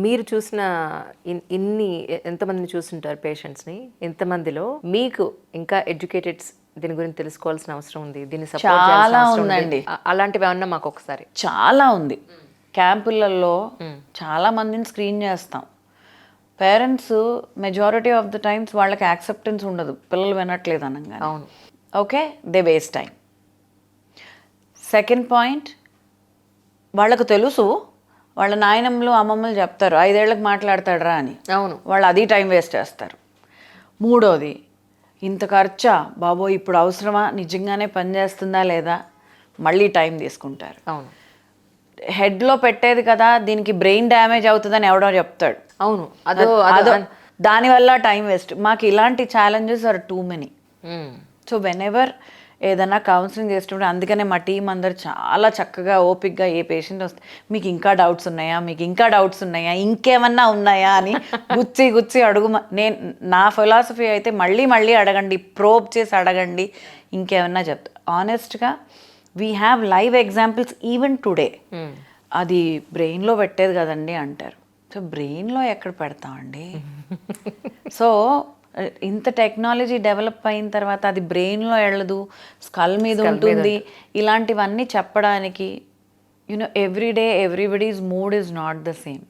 మీరు చూసిన ఇన్ని ఎంతమందిని చూస్తుంటారు పేషెంట్స్ని, ఎంతమందిలో మీకు ఇంకా ఎడ్యుకేటెడ్స్ దీని గురించి తెలుసుకోవాల్సిన అవసరం ఉంది, దీన్ని సపోర్ట్ చాలా చేయాల్సిన అవసరం ఉందండి. ఉంది, అలాంటివి ఏమన్నా మాకు ఒకసారి. చాలా ఉంది. క్యాంపులలో చాలా మందిని స్క్రీన్ చేస్తాం. Parents majority of the times వాళ్ళకి యాక్సెప్టెన్స్ ఉండదు పిల్లలు వినట్లేదు అనగా. అవును. Okay, they waste time. Second point, వాళ్ళకు తెలుసు వాళ్ళ నాయనమ్మలు అమ్మమ్మలు చెప్తారు 5 ఏళ్ళకి మాట్లాడతాడరా అని. అవును. వాళ్ళు అది టైం వేస్ట్ చేస్తారు. మూడోది, ఇంత ఖర్చా బాబోయ్ ఇప్పుడు అవసరమా, నిజంగానే పనిచేస్తుందా లేదా, మళ్ళీ టైం తీసుకుంటారు. అవును. హెడ్లో పెట్టేది కదా, దీనికి బ్రెయిన్ డ్యామేజ్ అవుతుందని ఎవడో చెప్తాడు. అవును. అదో దానివల్ల టైం వేస్ట్. మాకు ఇలాంటి challenges are too many. So whenever ఏదైనా కౌన్సిలింగ్ చేస్తుంటే, అందుకనే మా టీం అందరు చాలా చక్కగా ఓపిక్గా ఏ పేషెంట్ వస్తే మీకు ఇంకా డౌట్స్ ఉన్నాయా, మీకు ఇంకా డౌట్స్ ఉన్నాయా, ఇంకేమన్నా ఉన్నాయా అని గుచ్చి అడుగు. నా ఫిలాసఫీ అయితే మళ్ళీ మళ్ళీ అడగండి, ప్రోబ్ చేసి అడగండి, ఇంకేమన్నా చెప్తా. ఆనెస్ట్గా we have live examples even today. అది బ్రెయిన్లో పెట్టేది కదండి అంటారు. సో బ్రెయిన్లో ఎక్కడ పెడతామండి? సో ఇంత టెక్నాలజీ డెవలప్ అయిన తర్వాత అది బ్రెయిన్లో వెళ్ళదు, స్కల్ మీద ఉంటుంది. ఇలాంటివన్నీ చెప్పడానికి every day everybody's mood is not the same.